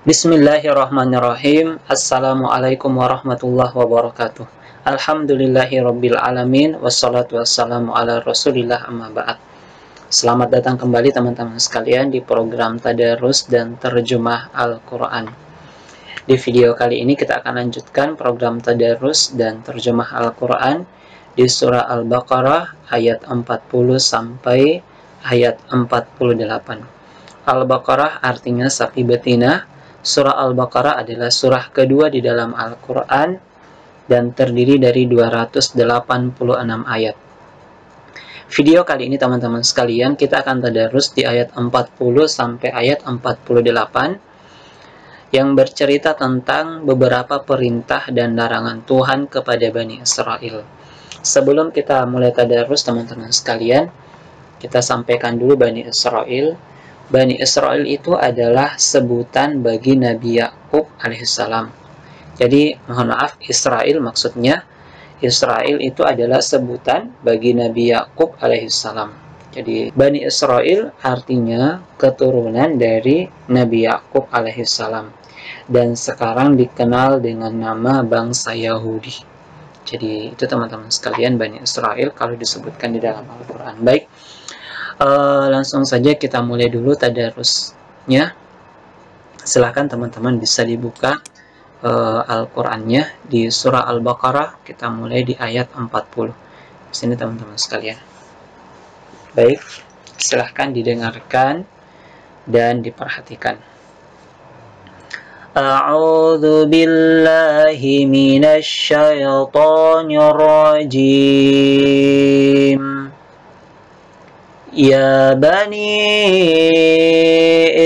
Bismillahirrahmanirrahim. Assalamualaikum warahmatullahi wabarakatuh. Alhamdulillahirabbil alamin wassalatu wassalamu ala Rasulillah amma ba'd. Selamat datang kembali teman-teman sekalian di program Tadarus dan Terjemah Al-Qur'an. Di video kali ini kita akan lanjutkan program Tadarus dan Terjemah Al-Qur'an di surah Al-Baqarah ayat 40 sampai ayat 48. Al-Baqarah artinya sapi betina. Surah Al-Baqarah adalah surah kedua di dalam Al-Quran dan terdiri dari 286 ayat. Video kali ini teman-teman sekalian kita akan tadarus di ayat 40 sampai ayat 48 yang bercerita tentang beberapa perintah dan larangan Tuhan kepada Bani Israel. Sebelum kita mulai tadarus teman-teman sekalian, kita sampaikan dulu Bani Israel. Bani Israel itu adalah sebutan bagi Nabi Yakub alaihissalam. Jadi, mohon maaf, Israel maksudnya, Israel itu adalah sebutan bagi Nabi Yakub alaihissalam. Jadi, Bani Israel artinya keturunan dari Nabi Yakub alaihissalam. Dan sekarang dikenal dengan nama bangsa Yahudi. Jadi, itu teman-teman sekalian, Bani Israel kalau disebutkan di dalam Al-Quran. Baik. Langsung saja kita mulai dulu tadarusnya. Silahkan teman-teman bisa dibuka Al-Qurannya di surah Al-Baqarah. Kita mulai di ayat 40. Di sini teman-teman sekalian. Baik, silahkan didengarkan dan diperhatikan. A'udzu billahi minasy syaithanir rajim. Ya Bani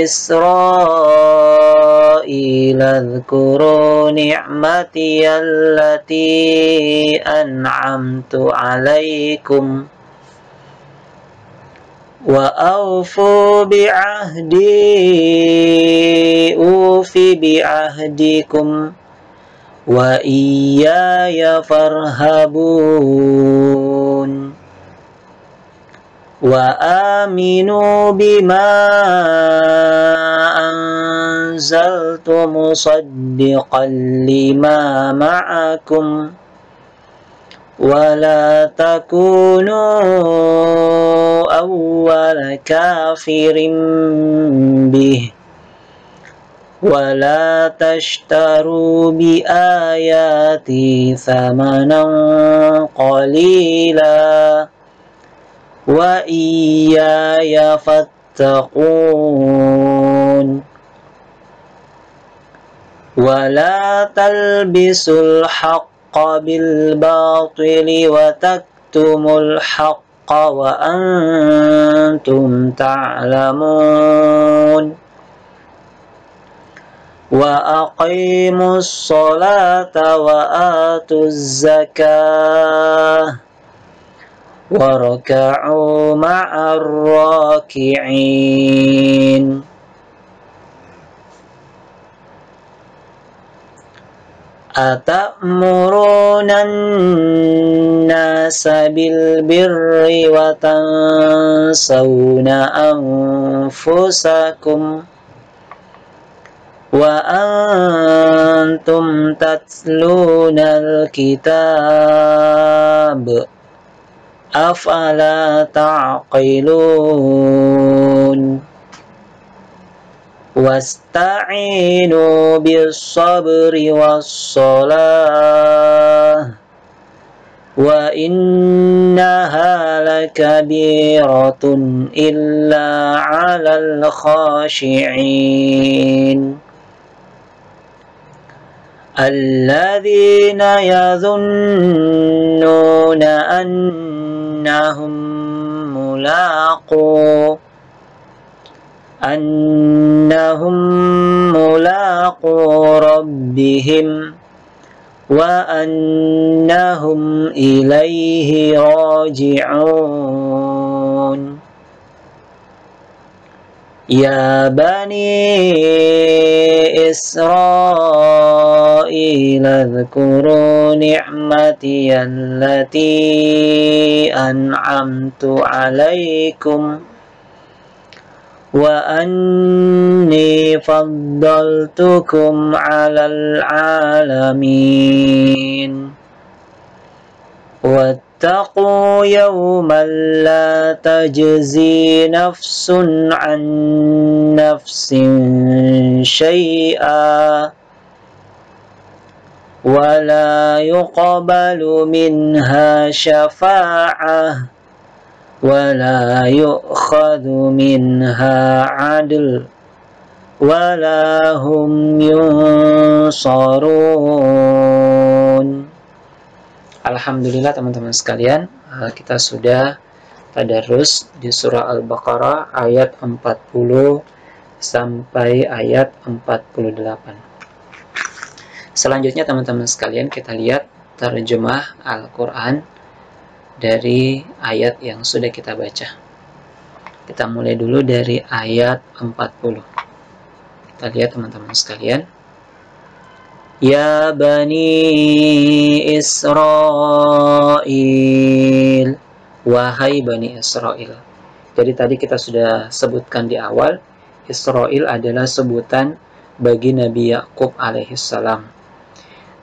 Israil adhkuru ni'mati allati an'amtu alaikum wa awfu bi'ahdi ufi bi'ahdikum wa iyaya farhabun wa aminu bima anzaltu musaddiqan lima ma'akum wa la takunu awwala kafirin bih wa la tashtaru bi ayati thamanan qalila wa iyaya fattaqun wa la talbisul haqqa bil batili wa taktumul haqqa wa antum ta'lamun wa aqimus salata wa atuz zakah وَرَكَعُوا مَعَ الرَّاكِعِينَ. أَتَأْمُرُونَ النَّاسَ بِالْبِرِّ وَتَنْسَوْنَ أَنفُسَكُمْ وَأَنْتُمْ تَتْلُونَ الْكِتَابَ أفلا تعقلون واستعينوا بالصبر والصلاة وإنها لكبيرة إلا على الخاشعين الذين يظنون أنهم ملاقو ربهم وأنهم إليه راجعون يا بني إسرائيل اذكروا نعمتي التي أنعمت عليكم wa anni faddaltukum 'alal 'alamin. واتقوا يوما لا تجزي نفس عن نفس شيئا ولا يقبل منها شفاعة ولا يؤخذ منها عدل ولا هم ينصرون. Alhamdulillah teman-teman sekalian, kita sudah tadarus di surah Al-Baqarah ayat 40 sampai ayat 48. Selanjutnya teman-teman sekalian, kita lihat terjemah Al-Quran dari ayat yang sudah kita baca. Kita mulai dulu dari ayat 40. Kita lihat teman-teman sekalian. Ya Bani Israel, wahai Bani Israel. Jadi tadi kita sudah sebutkan di awal, Israel adalah sebutan bagi Nabi Yakub alaihissalam.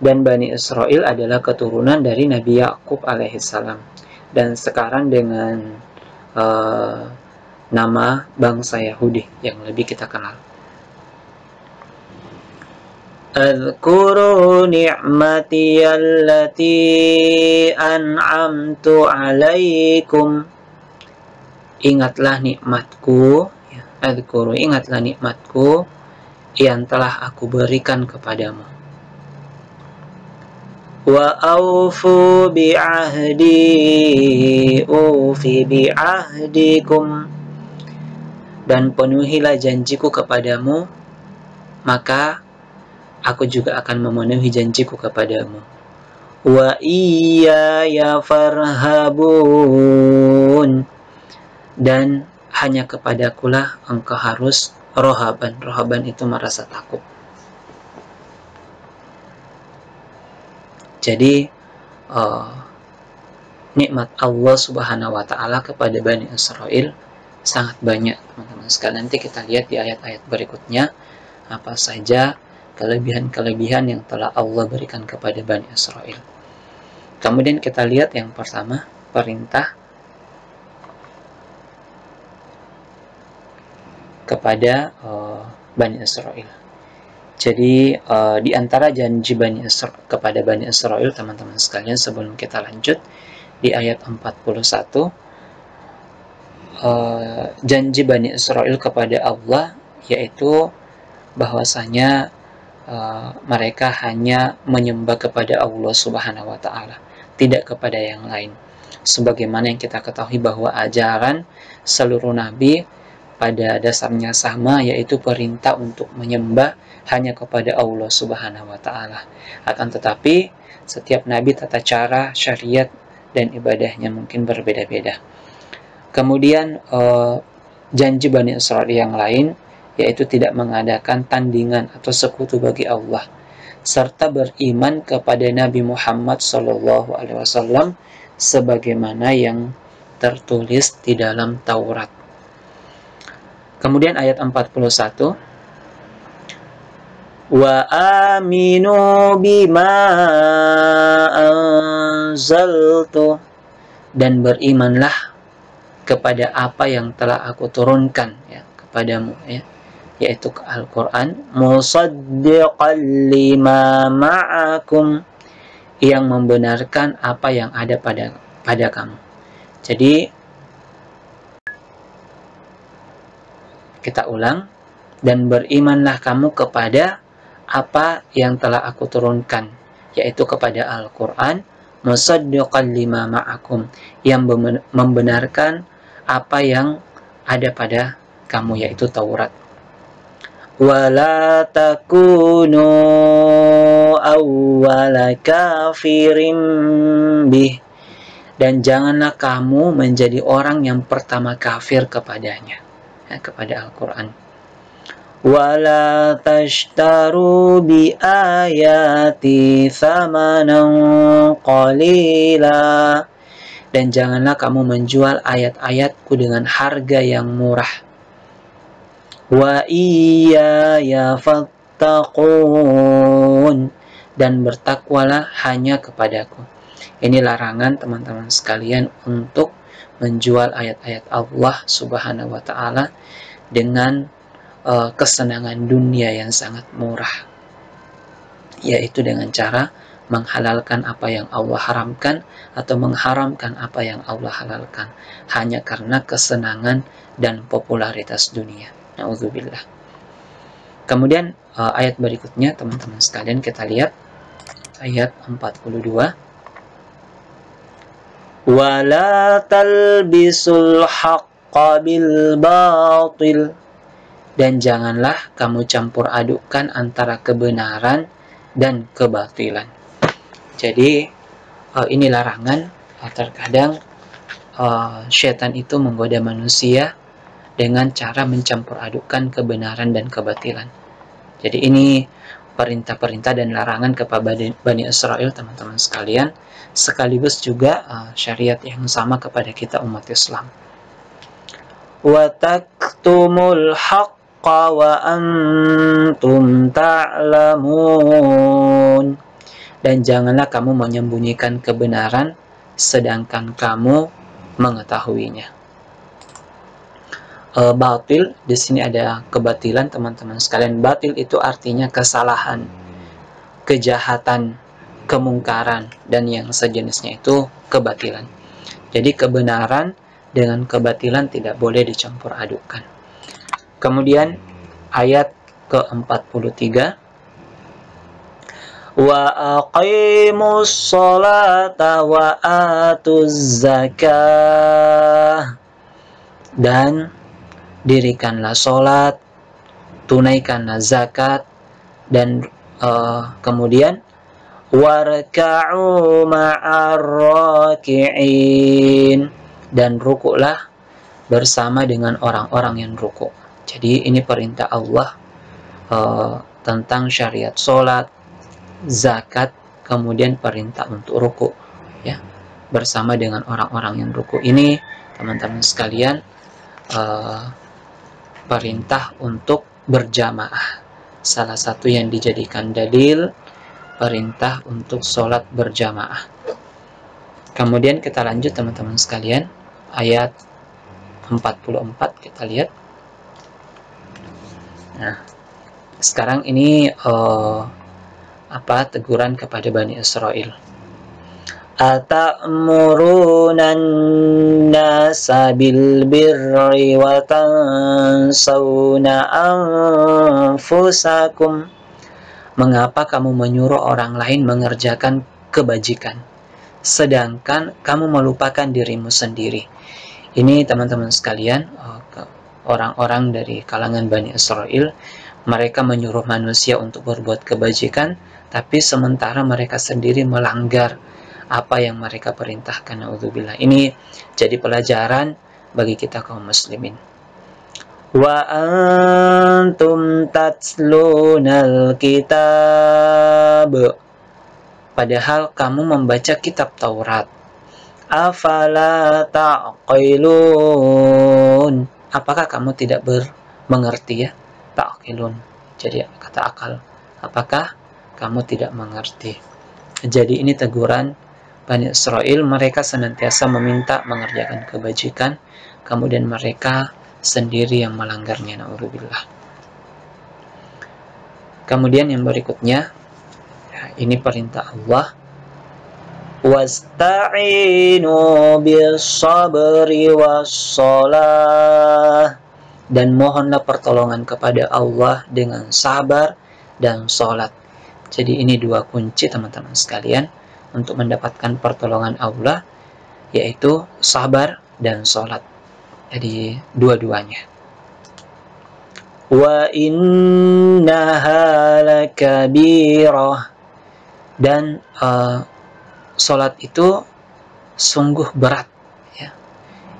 Dan Bani Israel adalah keturunan dari Nabi Yakub alaihissalam. Dan sekarang dengan nama bangsa Yahudi yang lebih kita kenal. Adhkuru ni'mati allati an'amtu alaikum. Ingatlah nikmatku, adhkuru, ingatlah nikmatku yang telah aku berikan kepadamu. Wa aufu bi'ahdi ufi bi'ahdikum. Dan penuhilah janjiku kepadamu, maka aku juga akan memenuhi janjiku kepadamu. Wa iyaya farhabun. Dan hanya kepadakulah engkau harus rohaban. Rohaban itu merasa takut. Jadi nikmat Allah Subhanahu wa Ta'ala kepada Bani Israel sangat banyak, teman-teman sekalian. Nanti kita lihat di ayat-ayat berikutnya apa saja kelebihan-kelebihan yang telah Allah berikan kepada Bani Israel. Kemudian kita lihat yang pertama, perintah kepada Bani Israel. Jadi di antara janji Bani Israel kepada Bani Israel, teman-teman sekalian, sebelum kita lanjut di ayat 41, janji Bani Israel kepada Allah yaitu bahwasanya mereka hanya menyembah kepada Allah Subhanahu wa Ta'ala, tidak kepada yang lain. Sebagaimana yang kita ketahui bahwa ajaran seluruh nabi pada dasarnya sama, yaitu perintah untuk menyembah hanya kepada Allah Subhanahu wa Ta'ala. Akan tetapi setiap nabi tata cara, syariat dan ibadahnya mungkin berbeda-beda. Kemudian janji Bani Israel yang lain yaitu tidak mengadakan tandingan atau sekutu bagi Allah, serta beriman kepada Nabi Muhammad SAW sebagaimana yang tertulis di dalam Taurat. Kemudian ayat 41, wa aminu bima anzaltu, dan berimanlah kepada apa yang telah aku turunkan kepadamu, yaitu Al-Quran, musaddiqan lima ma'akum, yang membenarkan apa yang ada pada kamu. Jadi kita ulang, dan berimanlah kamu kepada apa yang telah aku turunkan, yaitu kepada Al-Quran, musaddiqan lima ma'akum, yang membenarkan apa yang ada pada kamu, yaitu Taurat. Wala takunu awwala kafirin bih, dan janganlah kamu menjadi orang yang pertama kafir kepadanya, kepada Al-Quran. Wala tashtaru bi ayati thamanan qalila, dan janganlah kamu menjual ayat-ayatku dengan harga yang murah. wa iyaya fattaqun, dan bertakwalah hanya kepadaku. Ini larangan teman-teman sekalian untuk menjual ayat-ayat Allah Subhanahu wa taala dengan kesenangan dunia yang sangat murah, yaitu dengan cara menghalalkan apa yang Allah haramkan atau mengharamkan apa yang Allah halalkan hanya karena kesenangan dan popularitas dunia. Na'udzubillah. Kemudian ayat berikutnya teman-teman sekalian kita lihat ayat 42. Wala talbisul haqqa bil batil, dan janganlah kamu campur adukkan antara kebenaran dan kebatilan. Jadi ini larangan. Terkadang syaitan itu menggoda manusia dengan cara mencampur adukkan kebenaran dan kebatilan. Jadi ini perintah-perintah dan larangan kepada Bani Israel teman-teman sekalian, sekaligus juga syariat yang sama kepada kita umat Islam. Wa taktumul haqqa wa antum ta'lamun, dan janganlah kamu menyembunyikan kebenaran sedangkan kamu mengetahuinya. Batil di sini ada kebatilan teman-teman sekalian. Batil itu artinya kesalahan, kejahatan, kemungkaran, dan yang sejenisnya itu kebatilan. Jadi kebenaran dengan kebatilan tidak boleh dicampur adukkan. Kemudian ayat ke-43, wa aqimus sholata wa atuz zakah, dan dirikanlah sholat, tunaikanlah zakat, dan kemudian warka'u ma'ar raki'in, dan rukuklah bersama dengan orang-orang yang rukuk. Jadi ini perintah Allah tentang syariat sholat, zakat, kemudian perintah untuk ruku, ya, bersama dengan orang-orang yang ruku. Ini teman-teman sekalian perintah untuk berjamaah, salah satu yang dijadikan dalil perintah untuk sholat berjamaah. Kemudian kita lanjut teman-teman sekalian, ayat 44 kita lihat. Nah, sekarang ini teguran kepada Bani Israel. Atamuruna an-nasa bil birri wa tansawna anfusakum, mengapa kamu menyuruh orang lain mengerjakan kebajikan sedangkan kamu melupakan dirimu sendiri. Ini teman-teman sekalian, orang-orang dari kalangan Bani Israel, mereka menyuruh manusia untuk berbuat kebajikan, tapi sementara mereka sendiri melanggar apa yang mereka perintahkan. Na'udzubillah. Ini jadi pelajaran bagi kita kaum muslimin. Wa antum tatlunal kitab, padahal kamu membaca kitab Taurat. Afala ta'qilun, apakah kamu tidak mengerti, ya? Ta'qilun, jadi kata akal. Apakah kamu tidak mengerti? Jadi ini teguran Bani Israel, mereka senantiasa meminta mengerjakan kebajikan, kemudian mereka sendiri yang melanggarnya. Na'udzubillah. Kemudian yang berikutnya, ini perintah Allah, wasta'inu bis-sabri was-shalah, dan mohonlah pertolongan kepada Allah dengan sabar dan sholat. Jadi ini dua kunci teman-teman sekalian untuk mendapatkan pertolongan Allah, yaitu sabar dan sholat. Jadi dua-duanya. Wa innaha lakabirah, dan sholat itu sungguh berat, ya.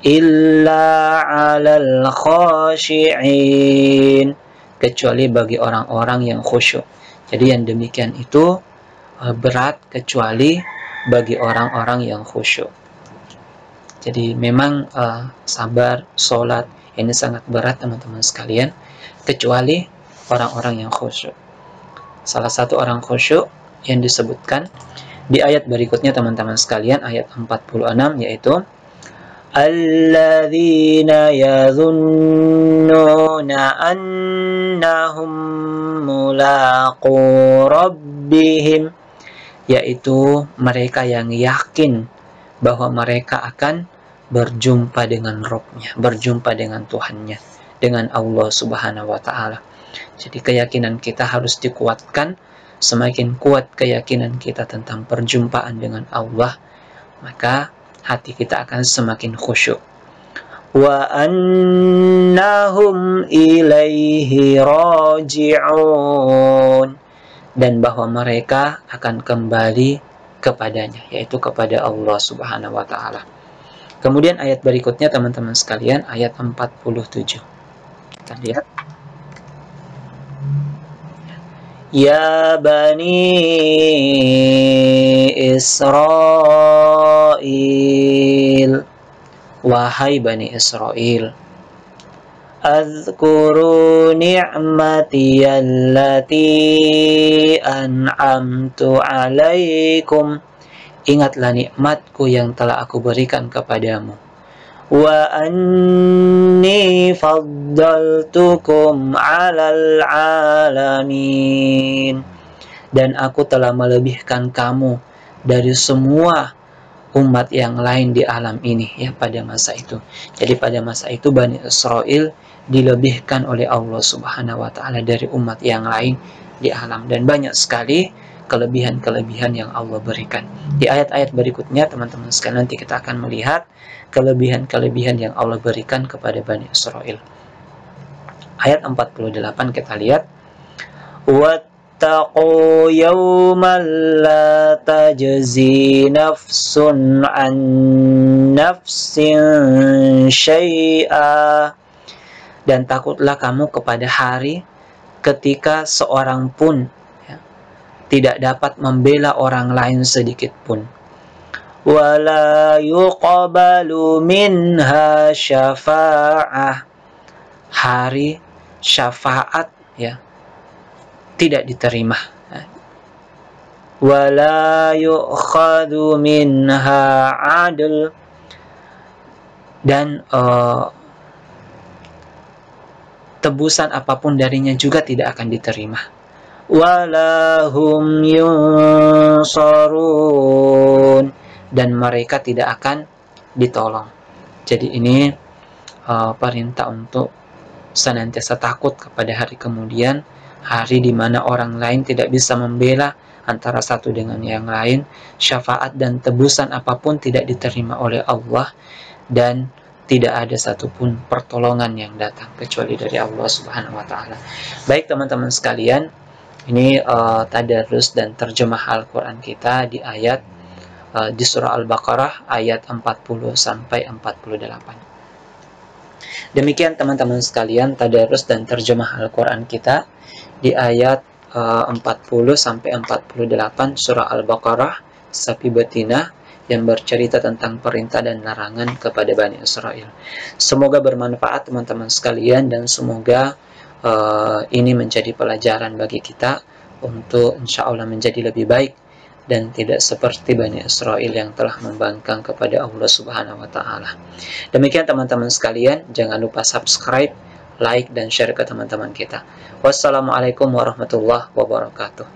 Illa 'alal khashi'in, kecuali bagi orang-orang yang khusyuk. Jadi yang demikian itu berat kecuali bagi orang-orang yang khusyuk. Jadi memang sabar, sholat ini sangat berat teman-teman sekalian. kecuali orang-orang yang khusyuk. Salah satu orang khusyuk yang disebutkan di ayat berikutnya teman-teman sekalian, ayat 46, yaitu alladzina yadhunnuna annahum mulaqu rabbihim, yaitu mereka yang yakin bahwa mereka akan berjumpa dengan Rabb-nya, berjumpa dengan Tuhannya, dengan Allah Subhanahu wa Ta'ala. Jadi keyakinan kita harus dikuatkan. Semakin kuat keyakinan kita tentang perjumpaan dengan Allah, maka hati kita akan semakin khusyuk. Wa annahum ilaihi raji'un, dan bahwa mereka akan kembali kepadanya, yaitu kepada Allah Subhanahu wa Ta'ala. Kemudian ayat berikutnya teman-teman sekalian, ayat 47. Kita lihat. Ya Bani Israel, wahai Bani Israel, azkuru ni'mati allati an'amtu alaikum, ingatlah nikmatku yang telah aku berikan kepadamu. Wa anni faddaltukum 'alal 'alamin, dan aku telah melebihkan kamu dari semua umat yang lain di alam ini, ya, pada masa itu. Jadi pada masa itu Bani Israel dilebihkan oleh Allah Subhanahu wa Ta'ala dari umat yang lain di alam, dan banyak sekali kelebihan-kelebihan yang Allah berikan. Di ayat-ayat berikutnya teman-teman sekalian nanti kita akan melihat kelebihan-kelebihan yang Allah berikan kepada Bani Israel. Ayat 48 kita lihat. Wattaqu yawman la tajzi nafsun an nafsin syai'a, dan takutlah kamu kepada hari ketika seorang pun tidak dapat membela orang lain sedikit pun. Wala yuqbalu minha syafa'ah, hari syafaat, ya, tidak diterima. Wala yu'khadhu minha 'adl, dan tebusan apapun darinya juga tidak akan diterima. Walahum yunsarun, dan mereka tidak akan ditolong. Jadi ini perintah untuk senantiasa takut kepada hari kemudian, hari di mana orang lain tidak bisa membela antara satu dengan yang lain, syafaat dan tebusan apapun tidak diterima oleh Allah, dan tidak ada satupun pertolongan yang datang kecuali dari Allah Subhanahu wa Ta'ala. Baik teman-teman sekalian, ini tadarus dan terjemah Al-Quran kita di ayat di surah Al-Baqarah ayat 40 sampai 48. Demikian teman-teman sekalian tadarus dan terjemah Al-Quran kita di ayat 40 sampai 48 surah Al-Baqarah sapi betina yang bercerita tentang perintah dan larangan kepada Bani Israel. Semoga bermanfaat teman-teman sekalian, dan semoga ini menjadi pelajaran bagi kita untuk insya Allah menjadi lebih baik dan tidak seperti Bani Israel yang telah membangkang kepada Allah Subhanahu wa Ta'ala. Demikian teman-teman sekalian, jangan lupa subscribe, like, dan share ke teman-teman kita. Wassalamualaikum warahmatullahi wabarakatuh.